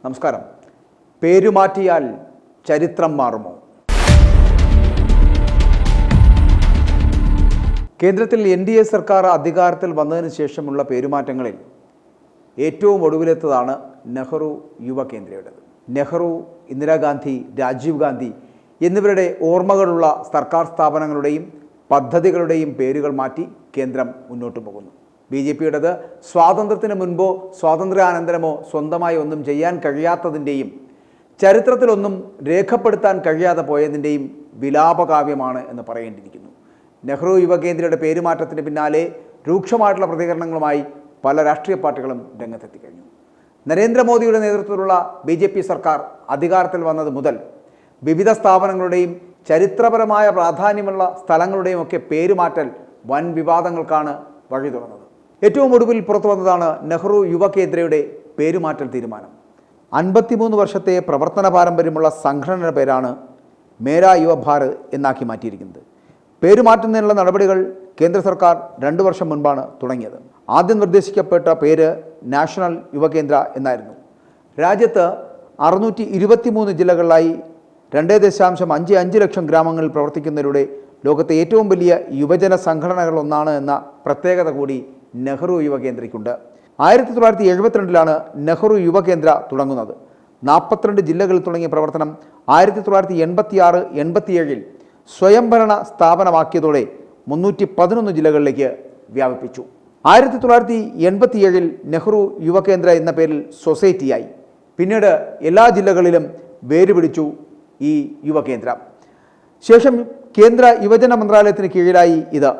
നമസ്കാരം. പേരുമാറ്റിയാൽ ചരിത്രം മാറുമോ? കേന്ദ്രത്തിൽ NDA സർക്കാർ അധികാരത്തിൽ വന്നതിന് ശേഷമുള്ള പേരുമാറ്റങ്ങളിൽ ഏറ്റവും ഒടുവിലെത്തതാണ് നെഹ്റു യുവകേന്ദ്രയുടേത്. നെഹ്റു, ഇന്ദിരാഗാന്ധി, രാജീവ് ഗാന്ധി എന്നിവരുടെ ഓർമ്മകളുള്ള സർക്കാർ സ്ഥാപനങ്ങളുടെയും പദ്ധതികളുടെയും പേരുകൾ മാറ്റി കേന്ദ്രം മുന്നോട്ട് പോകുന്നു. BJPയുടേത് സ്വാതന്ത്ര്യത്തിന് മുൻപോ സ്വാതന്ത്ര്യാനന്തരമോ സ്വന്തമായി ഒന്നും ചെയ്യാൻ കഴിയാത്തതിൻ്റെയും ചരിത്രത്തിലൊന്നും രേഖപ്പെടുത്താൻ കഴിയാതെ പോയതിൻ്റെയും വിലാപകാവ്യമാണ് എന്ന് പറയേണ്ടിയിരിക്കുന്നു. നെഹ്റു യുവകേന്ദ്രയുടെ പേരുമാറ്റത്തിന് പിന്നാലെ രൂക്ഷമായിട്ടുള്ള പ്രതികരണങ്ങളുമായി പല രാഷ്ട്രീയ പാർട്ടികളും രംഗത്തെത്തിക്കഴിഞ്ഞു. നരേന്ദ്രമോദിയുടെ നേതൃത്വത്തിലുള്ള BJP സർക്കാർ അധികാരത്തിൽ വന്നത് മുതൽ വിവിധ സ്ഥാപനങ്ങളുടെയും ചരിത്രപരമായ പ്രാധാന്യമുള്ള സ്ഥലങ്ങളുടെയും ഒക്കെ പേരുമാറ്റൽ വൻ വിവാദങ്ങൾക്കാണ് വഴി തുറന്നത്. ഏറ്റവും ഒടുവിൽ പുറത്തു വന്നതാണ് നെഹ്റു യുവകേന്ദ്രയുടെ പേരുമാറ്റൽ തീരുമാനം. 53 വർഷത്തെ പ്രവർത്തന പാരമ്പര്യമുള്ള സംഘടനയുടെ പേരാണ് മേരാ യുവ ഭാരത് എന്നാക്കി മാറ്റിയിരിക്കുന്നത്. പേരുമാറ്റുന്നതിനുള്ള നടപടികൾ കേന്ദ്ര സർക്കാർ 2 വർഷം മുൻപാണ് തുടങ്ങിയത്. ആദ്യം നിർദ്ദേശിക്കപ്പെട്ട പേര് നാഷണൽ യുവകേന്ദ്ര എന്നായിരുന്നു. രാജ്യത്ത് 623 ജില്ലകളിലായി 2.55 ലക്ഷം ഗ്രാമങ്ങളിൽ പ്രവർത്തിക്കുന്നതിലൂടെ ലോകത്തെ ഏറ്റവും വലിയ യുവജന സംഘടനകളൊന്നാണ് എന്ന പ്രത്യേകത കൂടി നെഹ്റു യുവകേന്ദ്രയ്ക്കുണ്ട്. 1972 നെഹ്റു യുവകേന്ദ്ര തുടങ്ങുന്നത്. 42 ജില്ലകളിൽ തുടങ്ങിയ പ്രവർത്തനം 1986-87 സ്വയംഭരണ സ്ഥാപനമാക്കിയതോടെ 311 ജില്ലകളിലേക്ക് വ്യാപിപ്പിച്ചു. 1987 നെഹ്റു യുവകേന്ദ്ര എന്ന പേരിൽ സൊസൈറ്റിയായി. പിന്നീട് എല്ലാ ജില്ലകളിലും വേരുപിടിച്ചു ഈ യുവകേന്ദ്ര. ശേഷം കേന്ദ്ര യുവജന മന്ത്രാലയത്തിന് കീഴിലായി ഇത്.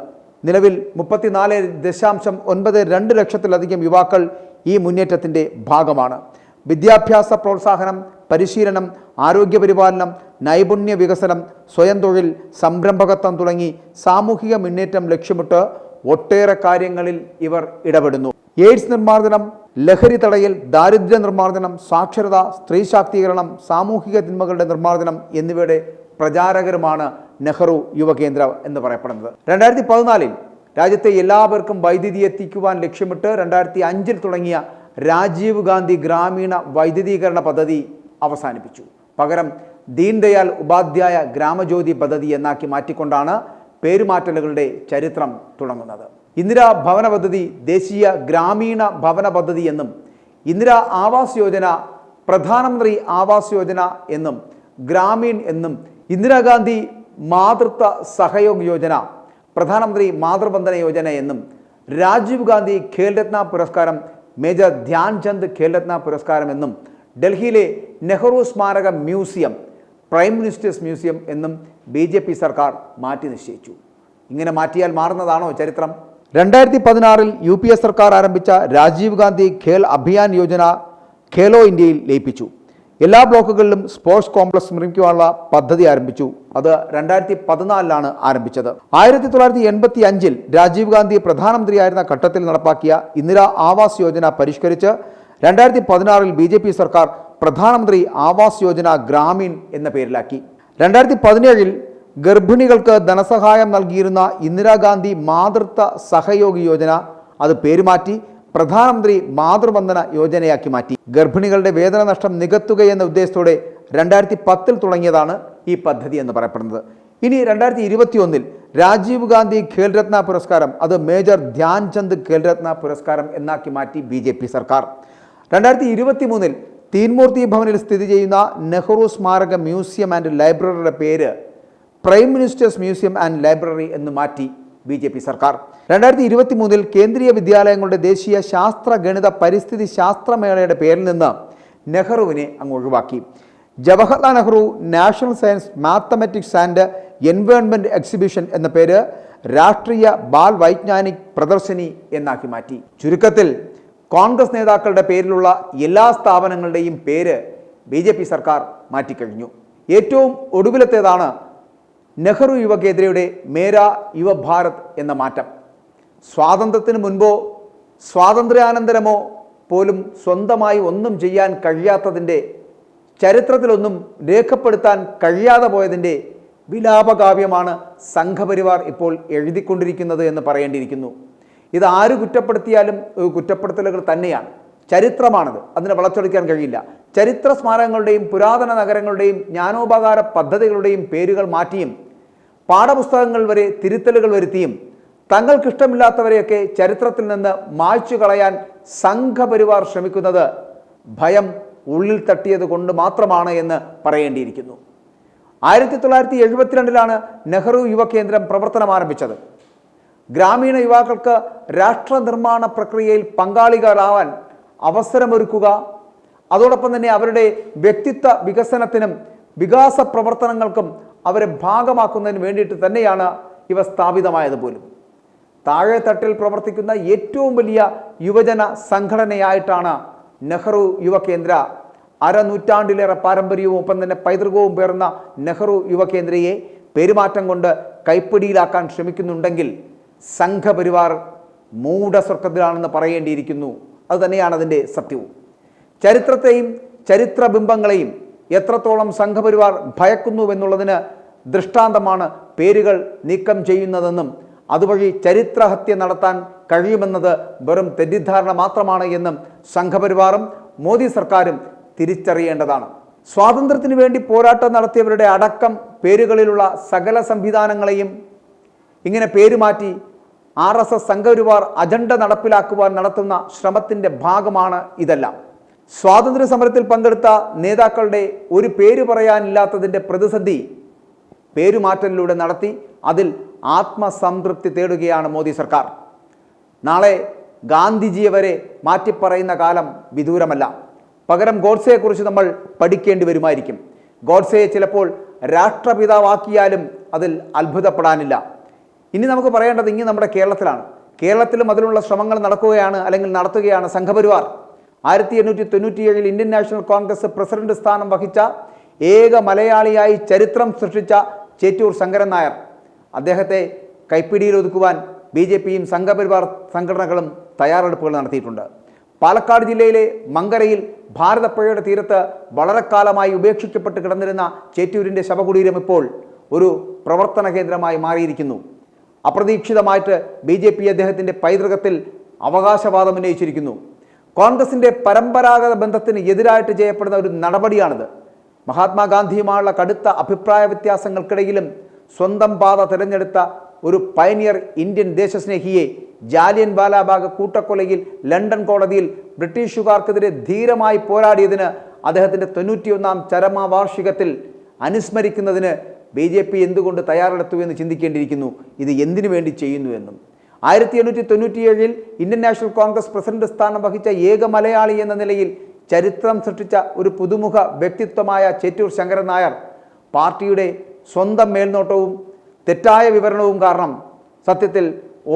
നിലവിൽ 34.92 ലക്ഷത്തിലധികം യുവാക്കൾ ഈ മുന്നേറ്റത്തിൻ്റെ ഭാഗമാണ്. വിദ്യാഭ്യാസ പ്രോത്സാഹനം, പരിശീലനം, ആരോഗ്യപരിപാലനം, നൈപുണ്യ വികസനം, സ്വയം തൊഴിൽ, സംരംഭകത്വം തുടങ്ങി സാമൂഹിക മുന്നേറ്റം ലക്ഷ്യമിട്ട് ഒട്ടേറെ കാര്യങ്ങളിൽ ഇവർ ഇടപെടുന്നു. എയ്ഡ്സ് നിർമ്മാർജ്ജനം, ലഹരി തടയൽ, ദാരിദ്ര്യ നിർമ്മാർജ്ജനം, സാക്ഷരത, സ്ത്രീ ശാക്തീകരണം, സാമൂഹിക തിന്മകളുടെ നിർമ്മാർജ്ജനം എന്നിവയുടെ പ്രചാരകരുമാണ് നെഹ്റു യുവകേന്ദ്ര എന്ന് പറയപ്പെടുന്നത്. 2014 രാജ്യത്തെ എല്ലാവർക്കും വൈദ്യുതി എത്തിക്കുവാൻ ലക്ഷ്യമിട്ട് 2005 തുടങ്ങിയ രാജീവ് ഗാന്ധി ഗ്രാമീണ വൈദ്യുതീകരണ പദ്ധതി അവസാനിപ്പിച്ചു. പകരം ദീൻദയാൽ ഉപാധ്യായ ഗ്രാമജ്യോതി പദ്ധതി എന്നാക്കി മാറ്റിക്കൊണ്ടാണ് പേരുമാറ്റലുകളുടെ ചരിത്രം തുടങ്ങുന്നത്. ഇന്ദിരാ ഭവന പദ്ധതി ദേശീയ ഗ്രാമീണ ഭവന പദ്ധതി എന്നും, ഇന്ദിരാ ആവാസ് യോജന പ്രധാനമന്ത്രി ആവാസ് യോജന എന്നും, ഗ്രാമീൺ എന്നും, ഇന്ദിരാഗാന്ധി മാതൃത്വ സഹയോഗ് യോജന, പ്രധാനമന്ത്രി മാതൃവന്ദന യോജന എന്നും, രാജീവ് ഗാന്ധി ഖേൽരത്ന പുരസ്കാരം, മേജർ ധ്യാൻചന്ദ് ഖേൽരത്ന പുരസ്കാരം എന്നും, ഡൽഹിയിലെ നെഹ്റു സ്മാരക മ്യൂസിയം പ്രൈം മിനിസ്റ്റേഴ്സ് മ്യൂസിയം എന്നും BJP സർക്കാർ മാറ്റി നിശ്ചയിച്ചു. ഇങ്ങനെ മാറ്റിയാൽ മാറുന്നതാണോ ചരിത്രം? 2016 UPA സർക്കാർ ആരംഭിച്ച രാജീവ് ഗാന്ധി ഖേൽ അഭിയാൻ യോജന ഖേലോ ഇന്ത്യയിൽ ലയിപ്പിച്ചു. എല്ലാ ബ്ലോക്കുകളിലും സ്പോർട്സ് കോംപ്ലക്സ് നിർമ്മിക്കുവാനുള്ള പദ്ധതി ആരംഭിച്ചു. അത് 2014 ആരംഭിച്ചത്. 1985 രാജീവ് ഗാന്ധി പ്രധാനമന്ത്രിയായിരുന്ന ഘട്ടത്തിൽ നടപ്പാക്കിയ ഇന്ദിരാ ആവാസ് യോജന പരിഷ്കരിച്ച് 2016 BJP സർക്കാർ പ്രധാനമന്ത്രി ആവാസ് യോജന ഗ്രാമീൺ എന്ന പേരിലാക്കി. 2017 ഗർഭിണികൾക്ക് ധനസഹായം നൽകിയിരുന്ന ഇന്ദിരാഗാന്ധി മാതൃത്വ സഹയോഗ് യോജന അത് പേരുമാറ്റി പ്രധാനമന്ത്രി മാതൃവന്ദന യോജനയാക്കി മാറ്റി. ഗർഭിണികളുടെ വേതന നഷ്ടം നികത്തുകയെന്ന ഉദ്ദേശത്തോടെ 2010 തുടങ്ങിയതാണ് ഈ പദ്ധതി എന്ന് പറയപ്പെടുന്നത്. ഇനി 2021 രാജീവ് ഗാന്ധി ഖേൽരത്ന പുരസ്കാരം അത് മേജർ ധ്യാൻചന്ദ് ഖേൽരത്ന പുരസ്കാരം എന്നാക്കി മാറ്റി BJP സർക്കാർ. 2023 തീൻമൂർത്തി ഭവനിൽ സ്ഥിതി ചെയ്യുന്ന നെഹ്റു സ്മാരക മ്യൂസിയം ആൻഡ് ലൈബ്രറിയുടെ പേര് prime ministers museum and library എന്ന് മാറ്റി BJP സർക്കാർ. 2023 കേന്ദ്രീയ വിദ്യാലയങ്ങളുടെ ദേശീയ ശാസ്ത്ര ഗണിത പരിസ്ഥിതി ശാസ്ത്രമേളയുടെ പേരിൽ നിന്ന് നെഹ്റുവിനെ അങ്ങ് ഒഴിവാക്കി. Jawaharlal Nehru national science mathematics and environment exhibition എന്ന പേര് രാഷ്ട്രീയ ബാൽ വൈജ്ഞാനിക് പ്രദർശനി എന്നാക്കി മാറ്റി. ചുരുക്കത്തിൽ കോൺഗ്രസ് നേതാക്കളുടെ പേരിലുള്ള എല്ലാ സ്ഥാപനങ്ങളുടെയും പേര് BJP സർക്കാർ മാറ്റിക്കഴിഞ്ഞു. ഏറ്റവും ഒടുവിലത്തേതാണ് നെഹ്റു യുവകേന്ദ്രയുടെ മേരാ യുവ ഭാരത് എന്ന മാറ്റം. സ്വാതന്ത്ര്യത്തിന് മുൻപോ സ്വാതന്ത്ര്യാനന്തരമോ പോലും സ്വന്തമായി ഒന്നും ചെയ്യാൻ കഴിയാത്തതിൻ്റെ, ചരിത്രത്തിലൊന്നും രേഖപ്പെടുത്താൻ കഴിയാതെ പോയതിൻ്റെ വിലാപകാവ്യമാണ് സംഘപരിവാർ ഇപ്പോൾ എഴുതിക്കൊണ്ടിരിക്കുന്നത് എന്ന് പറയേണ്ടിയിരിക്കുന്നു. ഇത് ആര് കുറ്റപ്പെടുത്തിയാലും കുറ്റപ്പെടുത്തലുകൾ തന്നെയാണ്. ചരിത്രമാണത്, അതിനെ വളച്ചൊടിക്കാൻ കഴിയില്ല. ചരിത്ര സ്മാരകങ്ങളുടെയും പുരാതന നഗരങ്ങളുടെയും ജ്ഞാനോപകാര പദ്ധതികളുടെയും പേരുകൾ മാറ്റിയും പാഠപുസ്തകങ്ങൾ വരെ തിരുത്തലുകൾ വരുത്തിയും തങ്ങൾക്കിഷ്ടമില്ലാത്തവരെയൊക്കെ ചരിത്രത്തിൽ നിന്ന് മായ്ച്ചു കളയാൻ സംഘപരിവാർ ശ്രമിക്കുന്നത് ഭയം ഉള്ളിൽ തട്ടിയത് കൊണ്ട് മാത്രമാണ് എന്ന് പറയേണ്ടിയിരിക്കുന്നു. 1972 നെഹ്റു യുവകേന്ദ്രം പ്രവർത്തനം ആരംഭിച്ചത്. ഗ്രാമീണ യുവാക്കൾക്ക് രാഷ്ട്ര നിർമ്മാണ പ്രക്രിയയിൽ പങ്കാളികളാവാൻ അവസരമൊരുക്കുക, അതോടൊപ്പം തന്നെ അവരുടെ വ്യക്തിത്വ വികസനത്തിനും വികാസ പ്രവർത്തനങ്ങൾക്കും അവരെ ഭാഗമാക്കുന്നതിന് വേണ്ടിയിട്ട് തന്നെയാണ് ഇവ സ്ഥാപിതമായത് പോലും. താഴെത്തട്ടിൽ പ്രവർത്തിക്കുന്ന ഏറ്റവും വലിയ യുവജന സംഘടനയായിട്ടാണ് നെഹ്റു യുവകേന്ദ്ര അരനൂറ്റാണ്ടിലേറെ പാരമ്പര്യവും ഒപ്പം തന്നെ പൈതൃകവും പേർന്ന നെഹ്റു യുവകേന്ദ്രയെ പെരുമാറ്റം കൊണ്ട് കൈപ്പിടിയിലാക്കാൻ ശ്രമിക്കുന്നുണ്ടെങ്കിൽ സംഘപരിവാർ മൂഢസ്വർഗത്തിലാണെന്ന് പറയേണ്ടിയിരിക്കുന്നു. അതുതന്നെയാണ് അതിൻ്റെ സത്യവും. ചരിത്രത്തെയും ചരിത്രബിംബങ്ങളെയും എത്രത്തോളം സംഘപരിവാർ ഭയക്കുന്നുവെന്നുള്ളതിന് ദൃഷ്ടാന്തമാണ് പേരുകൾ നീക്കം ചെയ്യുന്നതെന്നും അതുവഴി ചരിത്രഹത്യ നടത്താൻ കഴിയുമെന്നത് വെറും തെറ്റിദ്ധാരണ മാത്രമാണ് എന്നും സംഘപരിവാറും മോദി സർക്കാരും തിരിച്ചറിയേണ്ടതാണ്. സ്വാതന്ത്ര്യത്തിന് വേണ്ടി പോരാട്ടം നടത്തിയവരുടെ അടക്കം പേരുകളിലുള്ള സകല സംവിധാനങ്ങളെയും ഇങ്ങനെ പേരുമാറ്റി RSS സംഘപരിവാർ അജണ്ട നടപ്പിലാക്കുവാൻ നടത്തുന്ന ശ്രമത്തിൻ്റെ ഭാഗമാണ് ഇതെല്ലാം. സ്വാതന്ത്ര്യ സമരത്തിൽ പങ്കെടുത്ത നേതാക്കളുടെ ഒരു പേര് പറയാനില്ലാത്തതിൻ്റെ പ്രതിസന്ധി പേരുമാറ്റലിലൂടെ നടത്തി അതിൽ ആത്മസംതൃപ്തി തേടുകയാണ് മോദി സർക്കാർ. നാളെ ഗാന്ധിജിയെ വരെ മാറ്റിപ്പറയുന്ന കാലം വിദൂരമല്ല. പകരം ഗോഡ്സെയെക്കുറിച്ച് നമ്മൾ പഠിക്കേണ്ടി വരുമായിരിക്കും. ഗോഡ്സെയെ ചിലപ്പോൾ രാഷ്ട്രപിതാവാക്കിയാലും അതിൽ അത്ഭുതപ്പെടാനില്ല. ഇനി നമുക്ക് പറയേണ്ടത് ഇനി നമ്മുടെ കേരളത്തിലാണ്. കേരളത്തിലും അതിനുള്ള ശ്രമങ്ങൾ നടക്കുകയാണ്, അല്ലെങ്കിൽ നടത്തുകയാണ് Sangh Parivar. 1897 Indian national Congress president സ്ഥാനം വഹിച്ച ഏക മലയാളിയായി ചരിത്രം സൃഷ്ടിച്ച ചേറ്റൂർ ശങ്കരൻ നായർ, അദ്ദേഹത്തെ കൈപ്പിടിയിൽ ഒതുക്കുവാൻ BJPയും സംഘപരിവാർ സംഘടനകളും തയ്യാറെടുപ്പുകൾ നടത്തിയിട്ടുണ്ട്. പാലക്കാട് ജില്ലയിലെ മങ്കരയിൽ ഭാരതപ്പുഴയുടെ തീരത്ത് വളരെ കാലമായി ഉപേക്ഷിക്കപ്പെട്ട് കിടന്നിരുന്ന ചേറ്റൂരിൻ്റെ ശവകുടീരം ഇപ്പോൾ ഒരു പ്രവർത്തന കേന്ദ്രമായി മാറിയിരിക്കുന്നു. അപ്രതീക്ഷിതമായിട്ട് BJP അദ്ദേഹത്തിൻ്റെ പൈതൃകത്തിൽ അവകാശവാദം ഉന്നയിച്ചിരിക്കുന്നു. കോൺഗ്രസിൻ്റെ പരമ്പരാഗത ബന്ധത്തിന് എതിരായിട്ട് ചെയ്യപ്പെടുന്ന ഒരു നടപടിയാണിത്. മഹാത്മാഗാന്ധിയുമായുള്ള കടുത്ത അഭിപ്രായ വ്യത്യാസങ്ങൾക്കിടയിലും സ്വന്തം പാത തിരഞ്ഞെടുത്ത ഒരു പയനിയർ ഇന്ത്യൻ ദേശസ്നേഹിയെ ജാലിയൻ വാലാബാഗ് കൂട്ടക്കൊലയിൽ ലണ്ടൻ കോടതിയിൽ ബ്രിട്ടീഷുകാർക്കെതിരെ ധീരമായി പോരാടിയതിന് അദ്ദേഹത്തിൻ്റെ 91ാം ചരമവാർഷികത്തിൽ അനുസ്മരിക്കുന്നതിന് BJP എന്തുകൊണ്ട് തയ്യാറെടുത്തു എന്ന് ചിന്തിക്കേണ്ടിയിരിക്കുന്നു. ഇത് എന്തിനു വേണ്ടി ചെയ്യുന്നു എന്നും. 1897 ഇന്ത്യൻ നാഷണൽ കോൺഗ്രസ് പ്രസിഡന്റ് സ്ഥാനം വഹിച്ച ഏക മലയാളി എന്ന നിലയിൽ ചരിത്രം സൃഷ്ടിച്ച ഒരു പുതുമുഖ വ്യക്തിത്വമായ ചേറ്റൂർ ശങ്കരൻ നായർ പാർട്ടിയുടെ സ്വന്തം മേൽനോട്ടവും തെറ്റായ വിവരണവും കാരണം സത്യത്തിൽ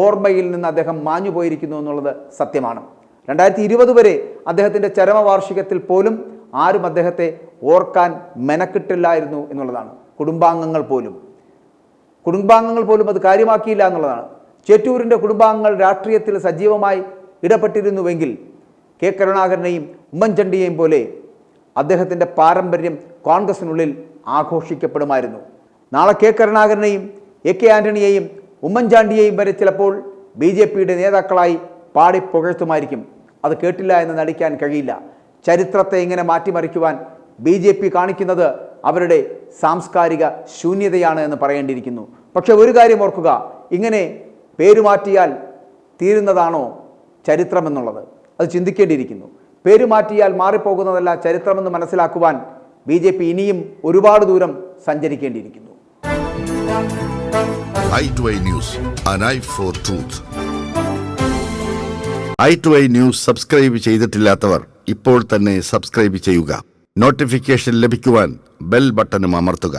ഓർമ്മയിൽ നിന്ന് അദ്ദേഹം മാഞ്ഞുപോയിരിക്കുന്നു എന്നുള്ളത് സത്യമാണ്. 2020 വരെ അദ്ദേഹത്തിൻ്റെ ചരമവാർഷികത്തിൽ പോലും ആരും അദ്ദേഹത്തെ ഓർക്കാൻ മെനക്കിട്ടില്ലായിരുന്നു എന്നുള്ളതാണ്. കുടുംബാംഗങ്ങൾ പോലും അത് കാര്യമാക്കിയില്ല എന്നുള്ളതാണ്. ചേറ്റൂരിൻ്റെ കുടുംബാംഗങ്ങൾ രാഷ്ട്രീയത്തിൽ സജീവമായി ഇടപെട്ടിരുന്നുവെങ്കിൽ കെ കരുണാകരനെയും ഉമ്മൻചാണ്ടിയെയും പോലെ അദ്ദേഹത്തിൻ്റെ പാരമ്പര്യം കോൺഗ്രസിനുള്ളിൽ ആഘോഷിക്കപ്പെടുമായിരുന്നു. നാളെ കെ കരുണാകരനെയും AK ആൻ്റണിയെയും ഉമ്മൻചാണ്ടിയെയും വരെ ചിലപ്പോൾ BJPയുടെ നേതാക്കളായി പാടി പുകഴ്ത്തുമായിരിക്കും. അത് കേട്ടില്ല എന്ന് നടിക്കാൻ കഴിയില്ല. ചരിത്രത്തെ ഇങ്ങനെ മാറ്റിമറിക്കുവാൻ BJP കാണിക്കുന്നത് അവരുടെ സാംസ്കാരിക ശൂന്യതയാണ് എന്ന് പറയേണ്ടിയിരിക്കുന്നു. പക്ഷെ ഒരു കാര്യം ഓർക്കുക, ഇങ്ങനെ പേരുമാറ്റിയാൽ തീരുന്നതാണോ ചരിത്രമെന്നുള്ളത്? അത് ചിന്തിക്കേണ്ടിയിരിക്കുന്നു. പേരുമാറ്റിയാൽ മാറിപ്പോകുന്നതല്ല ചരിത്രമെന്ന് മനസ്സിലാക്കുവാൻ BJP ഇനിയും ഒരുപാട് ദൂരം സഞ്ചരിക്കേണ്ടിയിരിക്കുന്നു. i2i News, an eye for truth. i2i News subscribe ചെയ്തിട്ടില്ലാത്തവർ ഇപ്പോൾ തന്നെ സബ്സ്ക്രൈബ് ചെയ്യുക. നോട്ടിഫിക്കേഷൻ ലഭിക്കുവാൻ ബെൽ ബട്ടണും അമർത്തുക.